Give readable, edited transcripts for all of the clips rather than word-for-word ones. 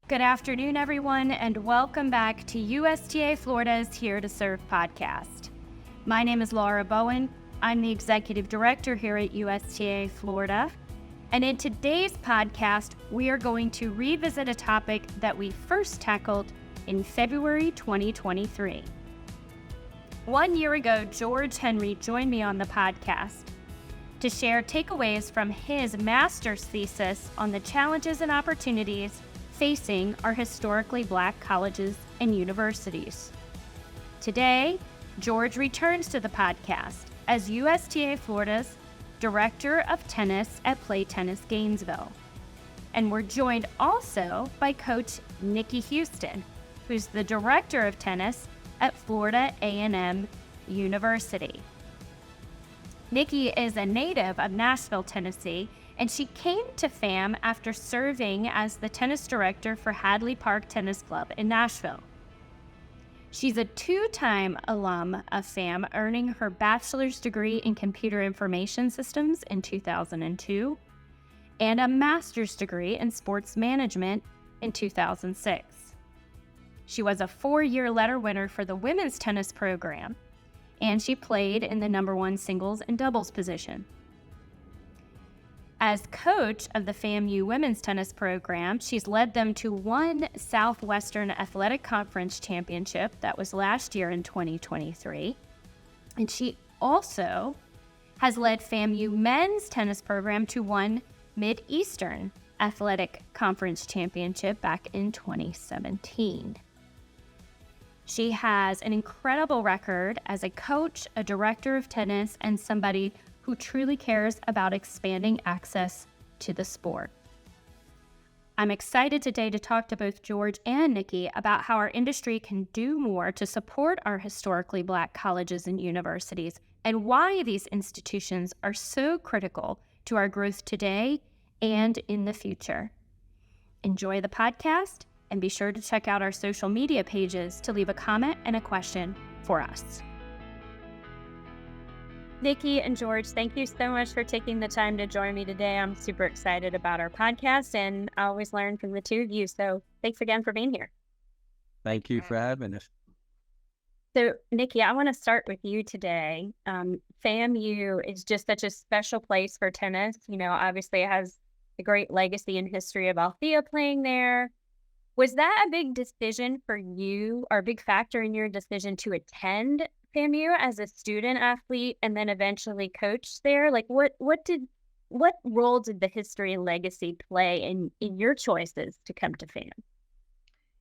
Good afternoon, everyone, and welcome back to USTA Florida's Here to Serve podcast. My name is Laura Bowen. I'm the Executive Director here at USTA Florida. And in today's podcast, we are going to revisit a topic that we first tackled in February 2023. 1 year ago, George Henry joined me on the podcast to share takeaways from his master's thesis on the challenges and opportunities facing our historically Black colleges and universities. Today, George returns to the podcast as USTA Florida's Director of Tennis at Play Tennis Gainesville. And we're joined also by Coach Nikki Houston, who's the Director of Tennis at Florida A&M University. Nikki is a native of Nashville, Tennessee, and she came to FAM after serving as the tennis director for Hadley Park Tennis Club in Nashville. She's a two-time alum of FAM, earning her bachelor's degree in computer information systems in 2002 and a master's degree in sports management in 2006. She was a 4-year letter winner for the women's tennis program, and she played in the number 1 singles and doubles position. As coach of the FAMU women's tennis program, she's led them to one Southwestern Athletic Conference championship that was last year in 2023. And she also has led FAMU men's tennis program to one Mid-Eastern Athletic Conference championship back in 2017. She has an incredible record as a coach, a director of tennis, and somebody who truly cares about expanding access to the sport. I'm excited today to talk to both George and Nikki about how our industry can do more to support our historically Black colleges and universities, and why these institutions are so critical to our growth today and in the future. Enjoy the podcast, and be sure to check out our social media pages to leave a comment and a question for us. Nikki and George, thank you so much for taking the time to join me today. I'm super excited about our podcast, and I always learn from the two of you. So thanks again for being here. Thank you for having us. So Nikki, I want to start with you today. FAMU is just such a special place for tennis. You know, obviously it has a great legacy and history of Althea playing there. Was that a big decision for you, or a big factor in your decision to attend FAMU as a student athlete and then eventually coach there? Like what role did the history and legacy play in your choices to come to FAM?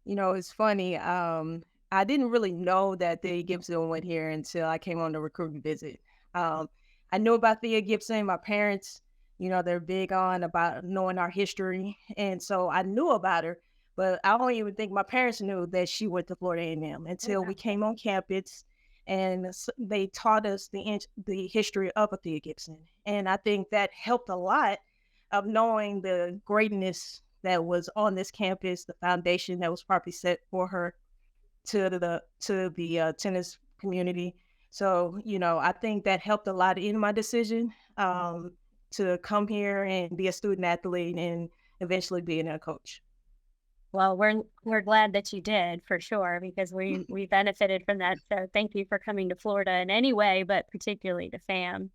You know, it's funny. I didn't really know that Thea Gibson went here until I came on the recruiting visit. I knew about Thea Gibson. My parents, you know, they're big on about knowing our history. And so I knew about her, but I don't even think my parents knew that she went to Florida A&M until we came on campus. And they taught us the history of Thea Gibson. And I think that helped a lot of knowing the greatness that was on this campus, the foundation that was probably set for her to the tennis community. So, you know, I think that helped a lot in my decision to come here and be a student athlete and eventually being a coach. Well, we're glad that you did, for sure, because we benefited from that. So thank you for coming to Florida in any way, but particularly to FAM.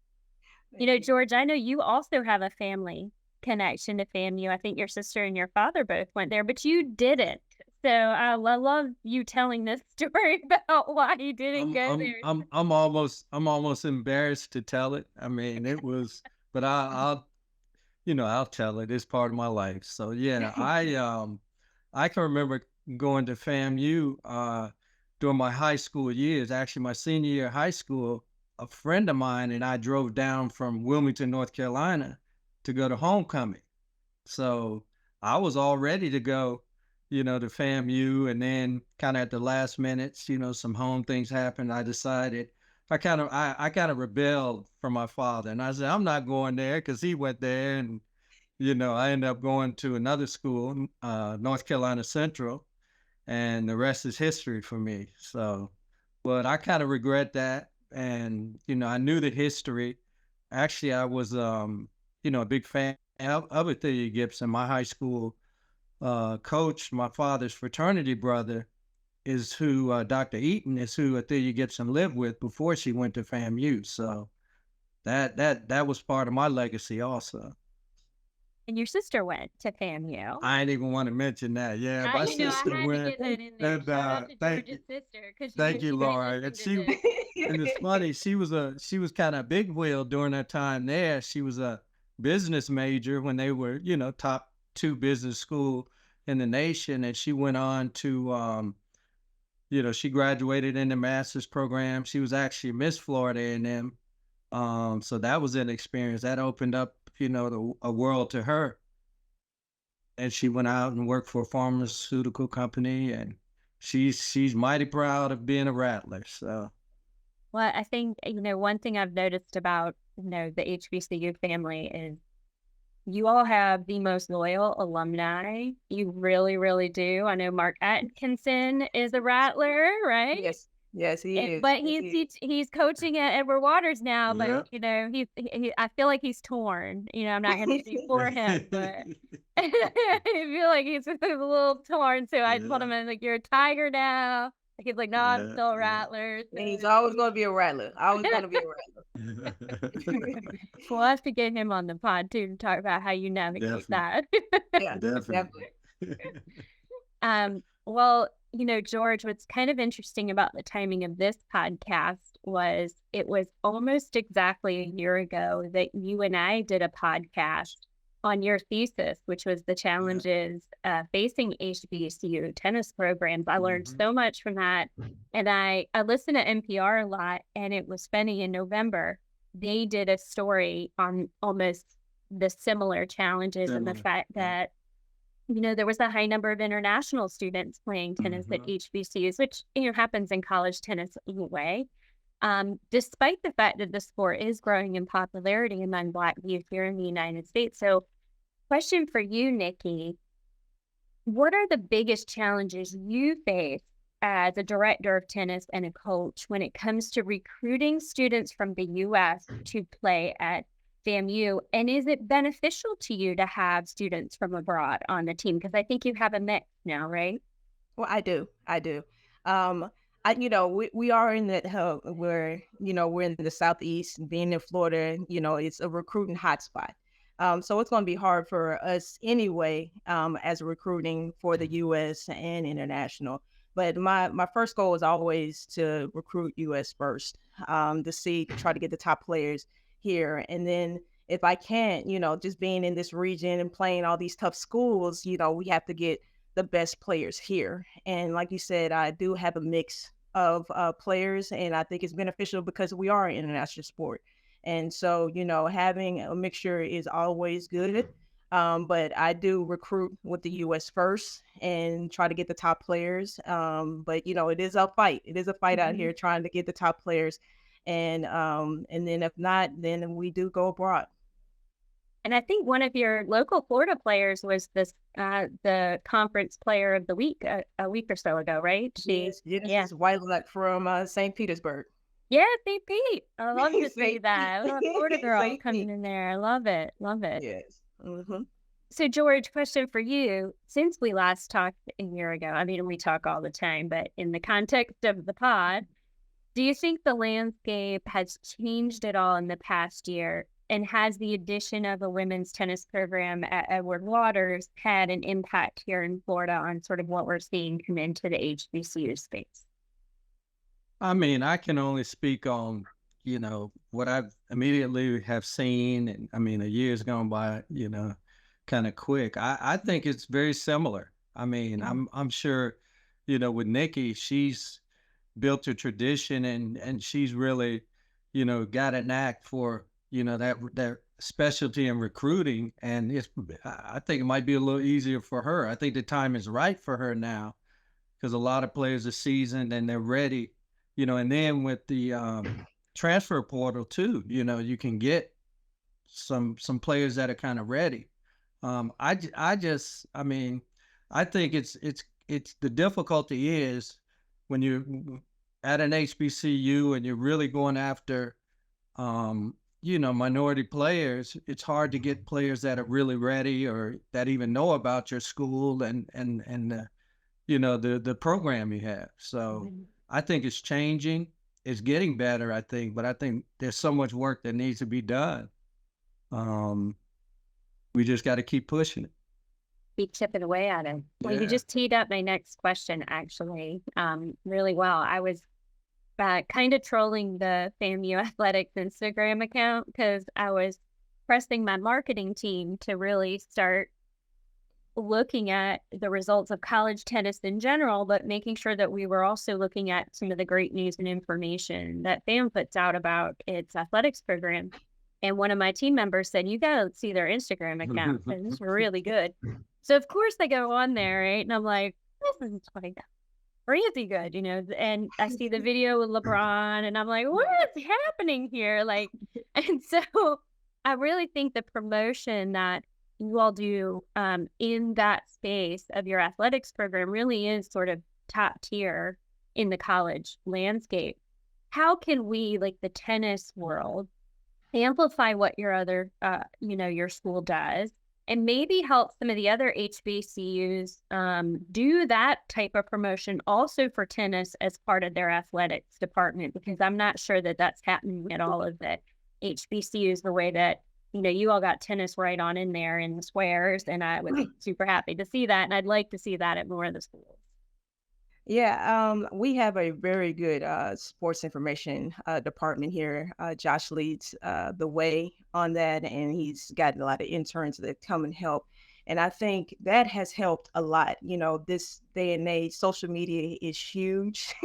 You know, George, I know you also have a family connection to FAMU. I think your sister and your father both went there, but you didn't. So I love you telling this story about why you didn't go there. I'm almost embarrassed to tell it. I mean, it was, but I'll tell it. It's part of my life. So yeah, I can remember going to FAMU during my high school years. Actually, my senior year of high school, a friend of mine and I drove down from Wilmington, North Carolina to go to homecoming. So I was all ready to go, you know, to FAMU. And then kind of at the last minutes, you know, some home things happened. I decided I kind of rebelled from my father. And I said, I'm not going there because he went there. And you know, I ended up going to another school, North Carolina Central, and the rest is history for me. So, but I kind of regret that. And, you know, I knew the history. Actually, I was, a big fan of Thea Gibson. My high school coach, my father's fraternity brother, is who Dr. Eaton is who Athelia Gibson lived with before she went to FAMU. So that was part of my legacy also. And your sister went to FAMU. I ain't even want to mention that. Yeah, my I sister had went. to get that in there. And, Shout out to thank George's sister, because thank you, she may Laura. listen And to she this. and it's funny. She was kind of big wheel during her time there. She was a business major when they were, top 2 business school in the nation, and she went on to, she graduated in the master's program. She was actually Miss Florida A&M. So that was an experience that opened up, a world to her. And she went out and worked for a pharmaceutical company, and she's mighty proud of being a Rattler. So, Well, I think, one thing I've noticed about, the HBCU family is you all have the most loyal alumni. You really, really do. I know Mark Atkinson is a Rattler, right? Yes, he is. But Yes, he's coaching at Edward Waters now. yeah. But he I feel like he's torn. I'm not going to speak for him, but I feel like he's a little torn. So I told him, I'm like, you're a Tiger now. He's like, no, I'm still a Rattler. And he's always going to be a Rattler. Always going to be a Rattler. We'll have to get him on the pod too to talk about how you navigate that. Yeah, definitely. Well, George, what's kind of interesting about the timing of this podcast was it was almost exactly a year ago that you and I did a podcast on your thesis, which was the challenges facing HBCU tennis programs. I learned so much from that. And I listened to NPR a lot, and it was funny. In November, they did a story on almost the similar challenges and the fact that there was a high number of international students playing tennis at HBCUs, which happens in college tennis anyway. Despite the fact that the sport is growing in popularity among Black youth here in the United States. So, question for you, Nikki: what are the biggest challenges you face as a director of tennis and a coach when it comes to recruiting students from the U.S. to play at FAMU? And is it beneficial to you to have students from abroad on the team? Because I think you have a mix now, right? Well, I do. We are in that hub where, we're in the Southeast. Being in Florida, it's a recruiting hotspot. So it's going to be hard for us anyway, as recruiting for the U.S. and international. But my first goal is always to recruit U.S. first, to try to get the top players here. And then if I can't, just being in this region and playing all these tough schools, we have to get the best players here. And like you said, I do have a mix of players, and I think it's beneficial because we are an international sport. And so, having a mixture is always good. But I do recruit with the U.S. first and try to get the top players. But, it is a fight. It is a fight out here trying to get the top players. And then if not, then we do go abroad. And I think one of your local Florida players was the conference player of the week a week or so ago, right? Yes, Widening from St. Petersburg. Yeah, St. Pete. I love to say that. I love Florida girl coming in there. I love it. Love it. Yes. So, George, question for you. Since we last talked a year ago, I mean, we talk all the time, but in the context of the pod, do you think the landscape has changed at all in the past year? And has the addition of a women's tennis program at Edward Waters had an impact here in Florida on sort of what we're seeing come into the HBCU space? I mean, I can only speak on, what I've immediately have seen. And I mean, a year's gone by, kind of quick. I think it's very similar. I mean, I'm sure, with Nikki, she's built a tradition and she's really, got a knack for, that specialty in recruiting. And I think it might be a little easier for her. I think the time is right for her now because a lot of players are seasoned and they're ready, and then with the transfer portal too, you can get some players that are kind of ready. I think it's the difficulty is when you're at an HBCU and you're really going after minority players, it's hard to get players that are really ready or that even know about your school and the program you have. So I think it's changing. It's getting better, I think, but I think there's so much work that needs to be done. We just got to keep pushing it. Keep chipping away at it. Well, you Yeah. just teed up my next question, actually, really well. I was kind of trolling the FAMU Athletics Instagram account because I was pressing my marketing team to really start looking at the results of college tennis in general, but making sure that we were also looking at some of the great news and information that FAM puts out about its athletics program. And one of my team members said, "You got to see their Instagram account. It's really good." So of course I go on there, right? And I'm like, this is like crazy good, and I see the video with LeBron and I'm like, what is happening here? Like, and so I really think the promotion that you all do in that space of your athletics program really is sort of top tier in the college landscape. How can we, like the tennis world, amplify what your other, your school does, and maybe help some of the other HBCUs do that type of promotion also for tennis as part of their athletics department? Because I'm not sure that that's happening at all of the HBCUs the way that, you all got tennis right on in there in the squares, and I was super happy to see that, and I'd like to see that at more of the schools. Yeah, we have a very good sports information department here. Josh leads the way on that, and he's got a lot of interns that come and help. And I think that has helped a lot. This day and age, social media is huge.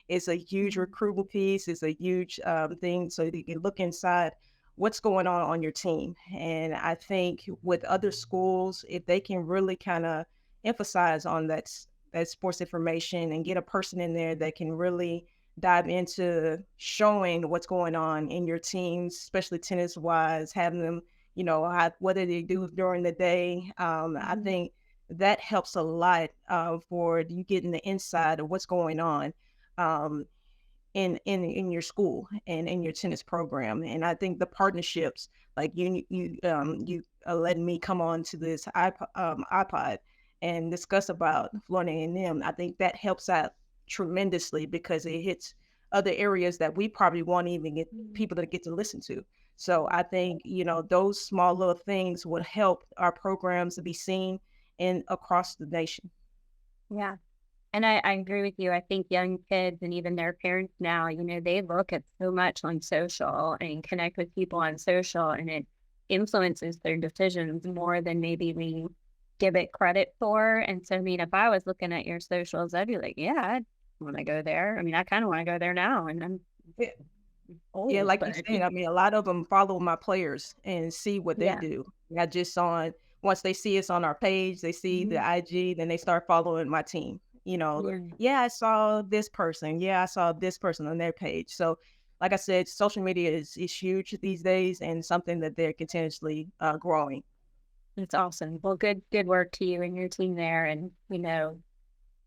It's a huge recruitable piece. It's a huge thing. So you can look inside what's going on your team. And I think with other schools, if they can really kind of emphasize on that sports information and get a person in there that can really dive into showing what's going on in your teams, especially tennis wise, having them, what do they do during the day. I think that helps a lot for you getting the inside of what's going on in your school and in your tennis program. And I think the partnerships, like you letting me come on to this iPod and discuss about Florida A&M, I think that helps out tremendously because it hits other areas that we probably won't even get people to get to listen to. So I think, those small little things would help our programs to be seen across the nation. Yeah. And I agree with you. I think young kids and even their parents now, they look at so much on social and connect with people on social, and it influences their decisions more than maybe we give it credit for. And so, if I was looking at your socials, I'd be like, yeah, I want to go there. I kind of want to go there now. And I'm old, Yeah, like you but said, a lot of them follow my players and see what they do. Not just once they see us on our page, they see the IG, then they start following my team. Yeah, I saw this person. Yeah, I saw this person on their page. So, like I said, social media is huge these days and something that they're continuously growing. It's awesome. Well, good work to you and your team there. And,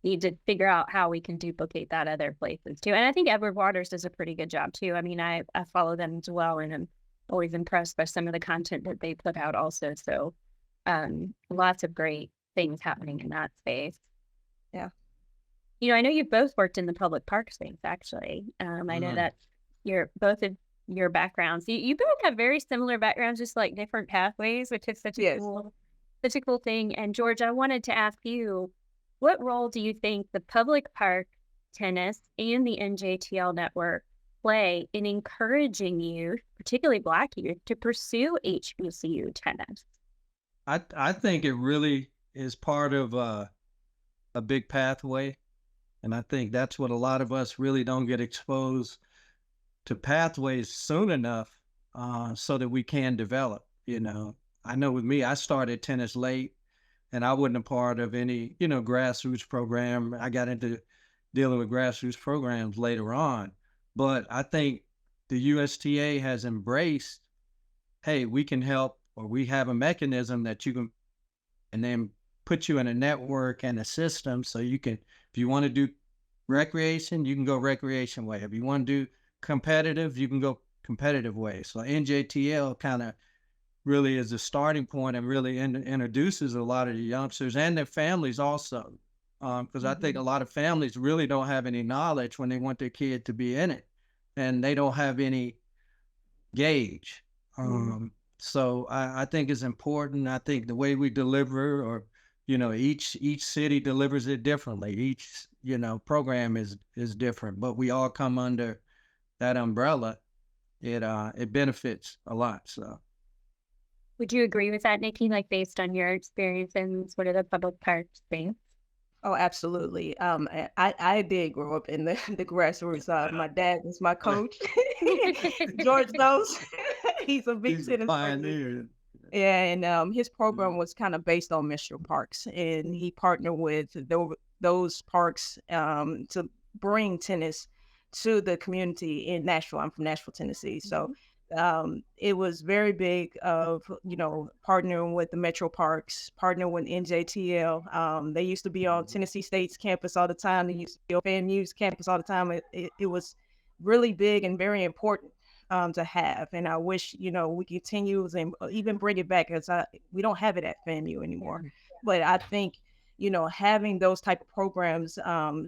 need to figure out how we can duplicate that other places too. And I think Edward Waters does a pretty good job too. I follow them as well, and I'm always impressed by some of the content that they put out also. So lots of great things happening in that space. Yeah. I know you've both worked in the public park space, actually. I know that both of your backgrounds, you both have very similar backgrounds, just like different pathways, which is such a cool thing. And George, I wanted to ask you, what role do you think the public park tennis and the NJTL network play in encouraging youth, particularly Black youth, to pursue HBCU tennis? I think it really is part of a big pathway. And I think that's what a lot of us really don't get exposed to pathways soon enough so that we can develop. I know with me, I started tennis late, and I wasn't a part of any, grassroots program. I got into dealing with grassroots programs later on. But I think the USTA has embraced, hey, we can help, or we have a mechanism that you can, and then put you in a network and a system so you can, if you want to do recreation, you can go recreation way. If you want to do competitive, you can go competitive way. So NJTL kind of really is the starting point and really introduces a lot of the youngsters and their families also. Because I think a lot of families really don't have any knowledge when they want their kid to be in it, and they don't have any gauge. So I think it's important. I think the way we deliver, or each city delivers it differently. Each program is different, but we all come under that umbrella. It benefits a lot. So. Would you agree with that, Nikki, like based on your experience in sort of the public park space? Oh, absolutely. I did grow up in the grassroots. My dad was my coach. George knows. He's a big tennis pioneer. Yeah, and his program was kind of based on metro parks, and he partnered with those parks to bring tennis to the community in Nashville. I'm from Nashville, Tennessee, so it was very big of partnering with the metro parks, partnering with NJTL. They used to be on Tennessee State's campus all the time. They used to be on FAMU's campus all the time. It was really big and very important to have, and I wish we continue and even bring it back, because we don't have it at FAMU anymore. But I think having those type of programs,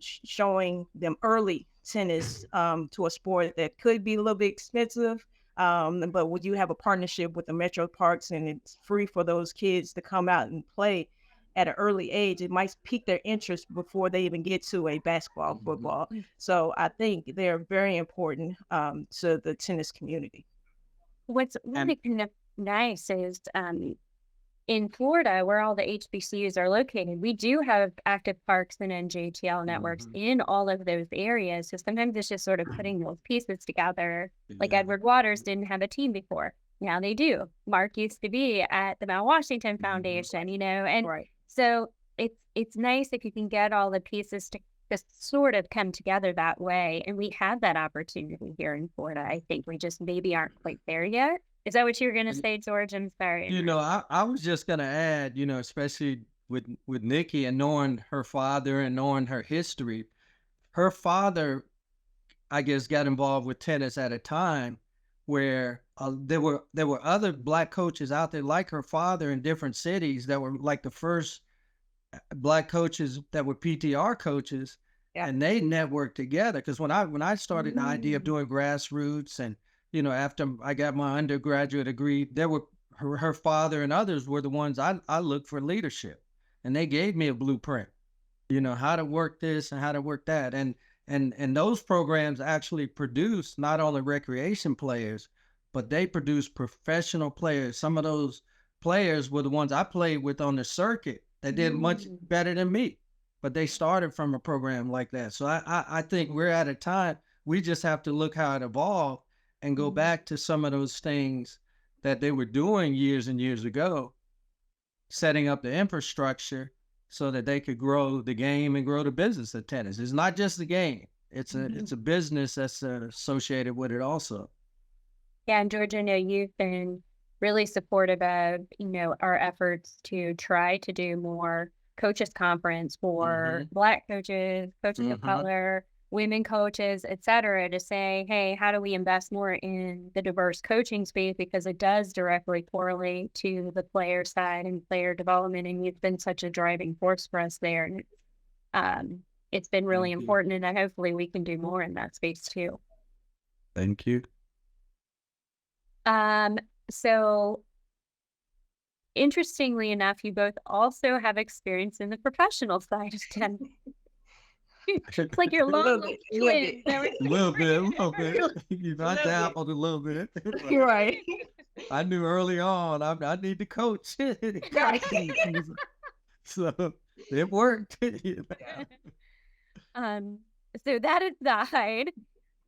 showing them early tennis to a sport that could be a little bit expensive, but would you have a partnership with the metro parks and it's free for those kids to come out and play at an early age, it might pique their interest before they even get to a basketball, football. So I think they're very important to the tennis community. What's really kind of nice is in Florida, where all the HBCUs are located, we do have active parks and NJTL networks in all of those areas. So sometimes it's just sort of putting those pieces together. Like Edward Waters didn't have a team before. Now they do. Mark used to be at the Mount Washington Foundation, and so it's nice if you can get all the pieces to just sort of come together that way. And we have that opportunity here in Florida. I think we just maybe aren't quite there yet. Is that what you were going to say, George? I'm sorry. I was just going to add, especially with Nikki and knowing her father and knowing her history. Her father, I guess, got involved with tennis at a time where there were other Black coaches out there like her father in different cities that were like the first Black coaches that were PTR coaches, and they networked together. Because when I started the idea of doing grassroots, and after I got my undergraduate degree, there were her father and others were the ones I looked for leadership, and they gave me a blueprint, how to work this and how to work that, and those programs actually produce not only recreation players, but they produce professional players. Some of those players were the ones I played with on the circuit that did much better than me, but they started from a program like that. So I think we're at a time, we just have to look how it evolved and go back to some of those things that they were doing years and years ago, setting up the infrastructure so that they could grow the game and grow the business of tennis. It's not just the game. It's a business that's associated with it also. Yeah, and George, I know you've been really supportive of, our efforts to try to do more coaches conference for Black coaches, coaches of color, women coaches, et cetera, to say, hey, how do we invest more in the diverse coaching space? Because it does directly correlate to the player side and player development. And you've been such a driving force for us there. And it's been really important. And hopefully we can do more in that space too. Thank you. So interestingly enough, you both also have experience in the professional side of tennis. It's like your long twins. A little bit. You got dabbled a little bit. You're right. I knew early on I need to coach. So it worked. So that aside,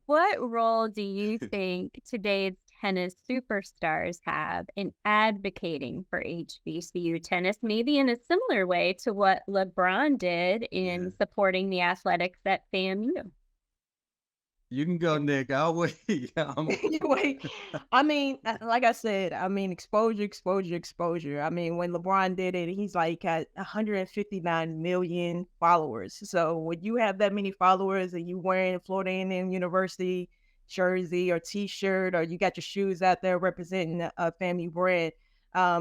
what role do you think today's tennis superstars have in advocating for HBCU tennis, maybe in a similar way to what LeBron did in supporting the athletics at FAMU? You can go, Nick. I'll wait. Wait. I mean, like I said, exposure. I mean, when LeBron did it, he's like at 159 million followers. So when you have that many followers and you wearing Florida A&M University, jersey or T-shirt, or you got your shoes out there representing a FAMU brand,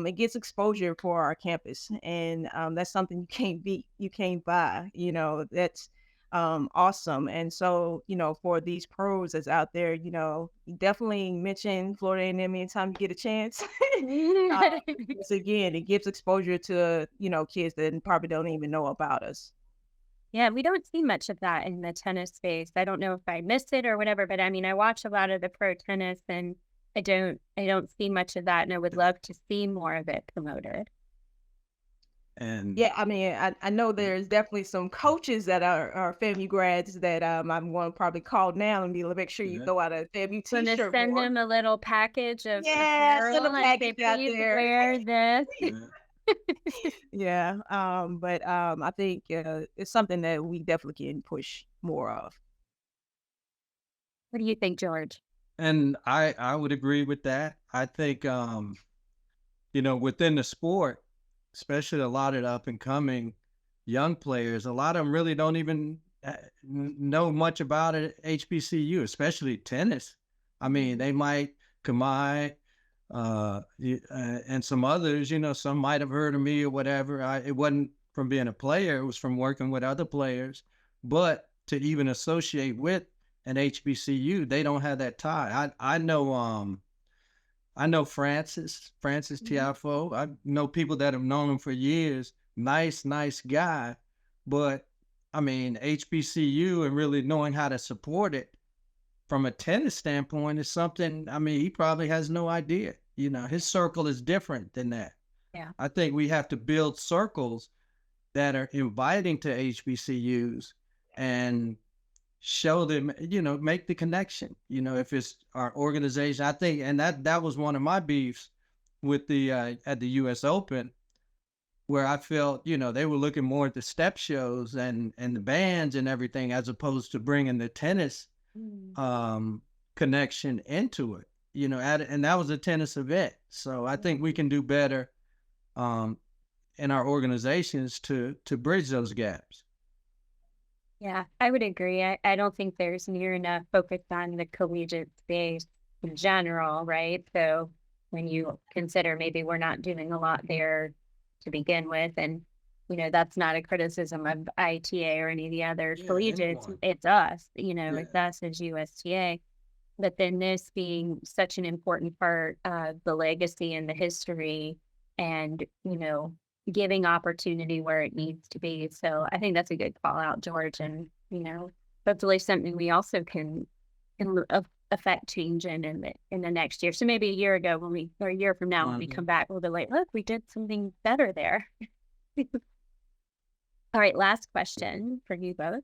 it gets exposure for our campus, and that's something you can't beat, you can't buy. That's awesome. And so, for these pros that's out there, you definitely mention Florida A&M anytime you get a chance. Because again, it gives exposure to kids that probably don't even know about us. Yeah, we don't see much of that in the tennis space. I don't know if I missed it or whatever, but I mean, I watch a lot of the pro tennis, and I don't see much of that, and I would love to see more of it promoted. And Yeah, I mean, I know there's definitely some coaches that are FAMU grads that I'm going to probably call now and be like, make sure you yeah, throw out a FAMU Gonna T-shirt send for 'em. them a little package of Yeah, send a apparel and say, package out please there. wear this. yeah. Yeah, but I think it's something that we definitely can push more of. What do you think, George? And I would agree with that. I think within the sport, especially a lot of the up and coming young players, a lot of them really don't even know much about it. HBCU, especially tennis. I mean, they might Kamai, and some others. Some might have heard of me or whatever. It wasn't from being a player; it was from working with other players. But to even associate with an HBCU, they don't have that tie. I know Francis Tiafo. I know people that have known him for years. Nice guy. But I mean, HBCU and really knowing how to support it from a tennis standpoint is something, I mean, he probably has no idea. His circle is different than that. Yeah. I think we have to build circles that are inviting to HBCUs and show them, make the connection. If it's our organization, I think, and that was one of my beefs with the at the US Open, where I felt, they were looking more at the step shows and the bands and everything, as opposed to bringing the tennis connection into it. And that was a tennis event. So I think we can do better in our organizations to bridge those gaps. Yeah, I would agree. I don't think there's near enough focus on the collegiate space in general, right? So when you consider maybe we're not doing a lot there to begin with, and that's not a criticism of ITA or any of the other collegiates. Anyone. It's us, it's us as USTA. But then this being such an important part of the legacy and the history, and giving opportunity where it needs to be. So I think that's a good call out, George, and hopefully something we also can affect change in the next year. So maybe a year ago or a year from now when we come back, we'll be like, look, we did something better there. All right, last question for you both.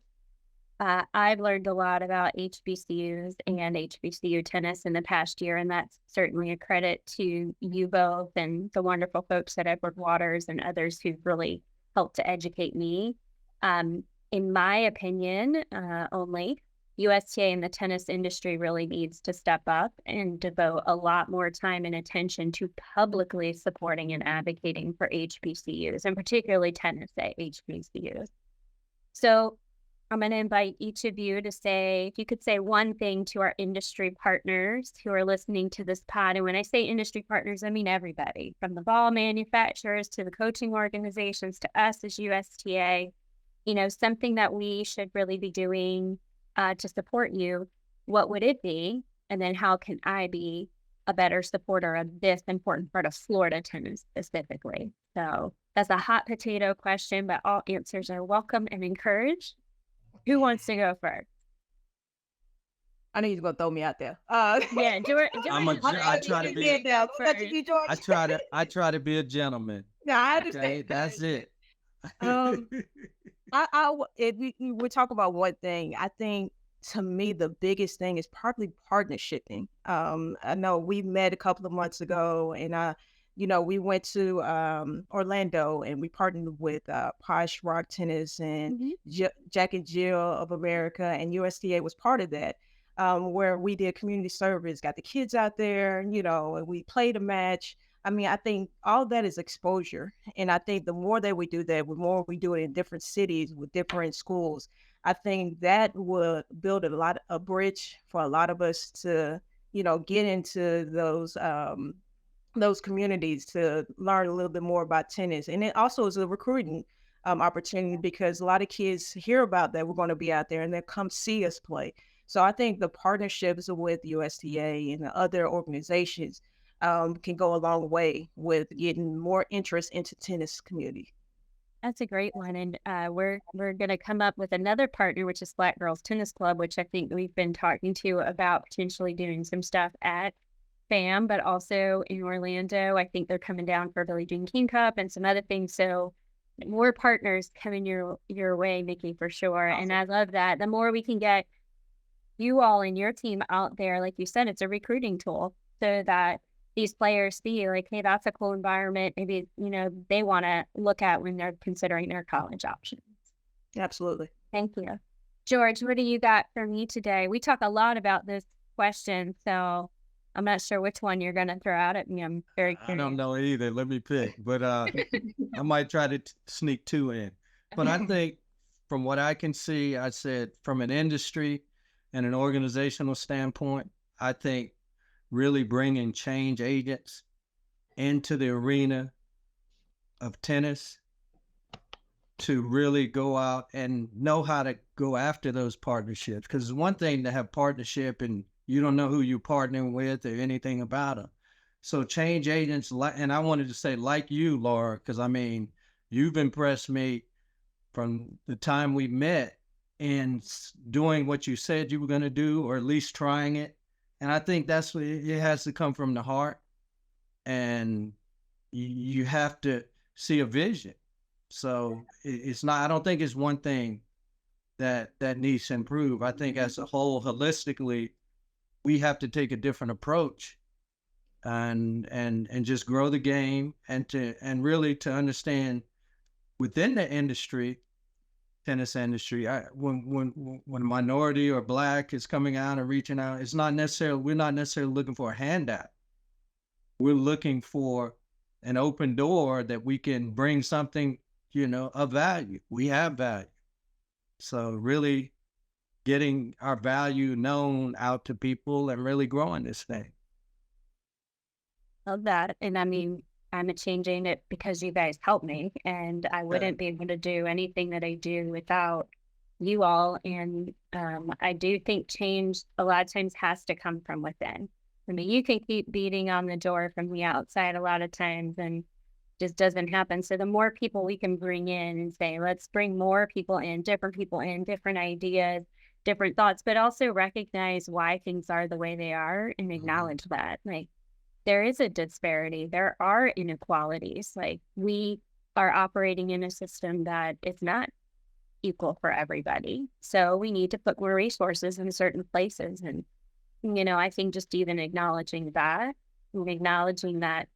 I've learned a lot about HBCUs and HBCU tennis in the past year, and that's certainly a credit to you both and the wonderful folks at Edward Waters and others who've really helped to educate me. In my opinion, only USTA and the tennis industry really needs to step up and devote a lot more time and attention to publicly supporting and advocating for HBCUs, and particularly tennis at HBCUs. So I'm going to invite each of you to say, if you could say one thing to our industry partners who are listening to this pod. And when I say industry partners, I mean everybody, from the ball manufacturers to the coaching organizations to us as USTA, something that we should really be doing to support you. What would it be? And then how can I be a better supporter of this important part of Florida tennis specifically? So that's a hot potato question, but all answers are welcome and encouraged. Who wants to go first? I know you're gonna throw me out there. Yeah, George. I try to be. I try to be a gentleman. No, I understand. Okay, that's it. If we talk about one thing, I think to me the biggest thing is probably partnershiping. I know we met a couple of months ago, and we went to Orlando and we partnered with Posh Rock Tennis and Jack and Jill of America, and USTA was part of that, where we did community service, got the kids out there, and we played a match. I mean, I think all that is exposure. And I think the more that we do that, the more we do it in different cities with different schools, I think that would build a bridge for a lot of us to, get into those communities to learn a little bit more about tennis. And it also is a recruiting opportunity because a lot of kids hear about that we're going to be out there and they come see us play. So I think the partnerships with USTA and the other organizations can go a long way with getting more interest into tennis community. That's a great one. And we're going to come up with another partner, which is Black Girls Tennis Club, which I think we've been talking to about potentially doing some stuff at FAM, but also in Orlando. I think they're coming down for Billie Jean King Cup and some other things. So more partners coming your way, Nikki, for sure. Awesome. And I love that. The more we can get you all and your team out there, like you said, it's a recruiting tool so that these players see like, hey, that's a cool environment. Maybe, they want to look at when they're considering their college options. Absolutely. Thank you. George, what do you got for me today? We talk a lot about this question, so I'm not sure which one you're going to throw out at me. I'm very curious. I don't know either. Let me pick, but I might try to sneak two in. But I think from what I can see, I said from an industry and an organizational standpoint, I think really bringing change agents into the arena of tennis to really go out and know how to go after those partnerships. Because it's one thing to have partnership and you don't know who you're partnering with or anything about them. So change agents, and I wanted to say like you, Laura, because I mean, you've impressed me from the time we met in doing what you said you were going to do, or at least trying it. And I think that's what it has to come from the heart. And you have to see a vision. So it's not, I don't think it's one thing that needs to improve. I think as a whole, holistically, we have to take a different approach and just grow the game and really to understand within the industry, tennis industry, when a minority or Black is coming out and reaching out, we're not necessarily looking for a handout. We're looking for an open door that we can bring something, of value. We have value. So really getting our value known out to people and really growing this thing. Love that. And I mean, I'm changing it because you guys helped me, and I wouldn't be able to do anything that I do without you all. And I do think change a lot of times has to come from within. I mean, you can keep beating on the door from the outside a lot of times and just doesn't happen. So the more people we can bring in and say, let's bring more people in, different ideas, different thoughts, but also recognize why things are the way they are and acknowledge that. Like, there is a disparity. There are inequalities. Like, we are operating in a system that is not equal for everybody. So we need to put more resources in certain places. And, I think just even acknowledging that, and acknowledging that,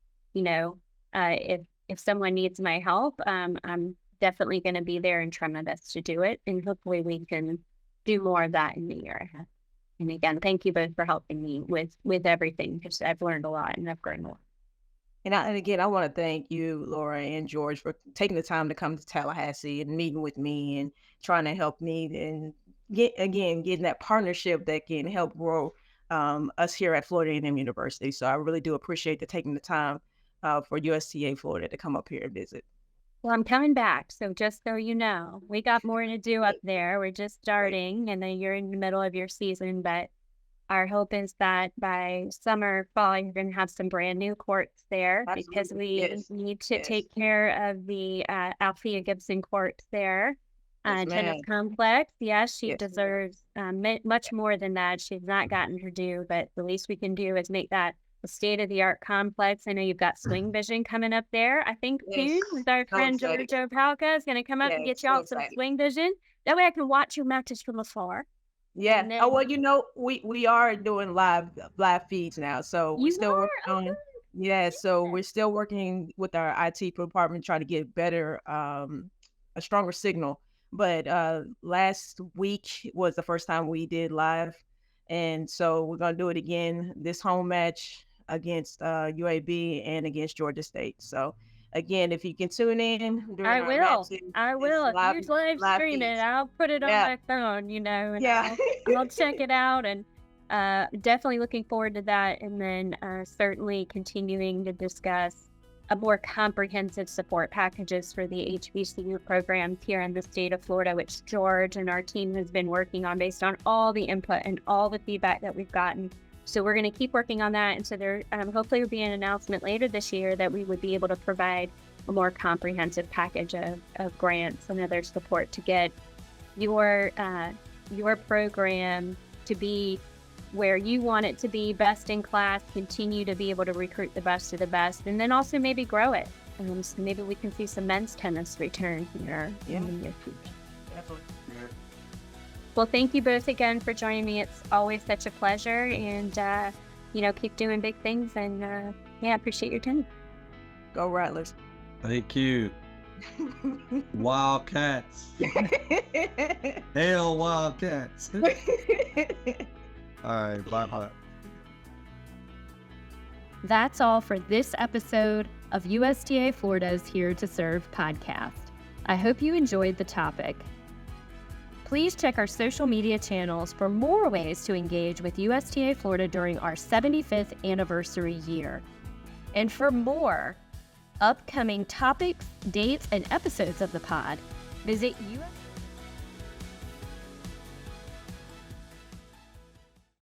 if someone needs my help, I'm definitely going to be there and try my best to do it. And hopefully we can do more of that in the year ahead. And again, thank you both for helping me with everything, because I've learned a lot and I've grown a lot. And again, I want to thank you, Laura and George, for taking the time to come to Tallahassee and meeting with me and trying to help me and getting that partnership that can help grow us here at Florida A&M University. So I really do appreciate taking the time for USTA Florida to come up here and visit. Well, I'm coming back. So just so you know, we got more to do up there. We're just starting, and then you're in the middle of your season. But our hope is that by summer, fall, you're going to have some brand new courts there. Absolutely. Because we need to take care of the Althea Gibson courts there. Tennis complex. Yes, she deserves much more than that. She's not gotten her due, but the least we can do is make that a state-of-the-art complex. I know you've got Swing Vision coming up there. I think soon with our friend Jojo Palka is going to come up and get y'all some Swing Vision. That way I can watch your matches from afar. Yeah. Then, we are doing live feeds now. So we're still working on. Yeah. So we're still working with our IT department trying to get better, a stronger signal. But last week was the first time we did live, and so we're gonna do it again this home match against UAB and against Georgia State. So again, if you can tune in during I our will. matches, I will. If you live stream it, feeds. I'll put it on Yeah. my phone, and Yeah. I'll check it out. And definitely looking forward to that. And then certainly continuing to discuss a more comprehensive support packages for the HBCU programs here in the state of Florida, which George and our team has been working on based on all the input and all the feedback that we've gotten. So we're going to keep working on that. And so there hopefully will be an announcement later this year that we would be able to provide a more comprehensive package of grants and other support to get your program to be where you want it to be, best in class, continue to be able to recruit the best of the best, and then also maybe grow it. So maybe we can see some men's tennis return here in the near future. Definitely. Well, thank you both again for joining me. It's always such a pleasure, and keep doing big things. And I appreciate your time. Go Rattlers. Thank you. Wildcats. Hell, Wildcats. All right, bye. That's all for this episode of USTA Florida's Here to Serve podcast. I hope you enjoyed the topic. Please check our social media channels for more ways to engage with USTA Florida during our 75th anniversary year. And for more upcoming topics, dates, and episodes of the pod, visit USTA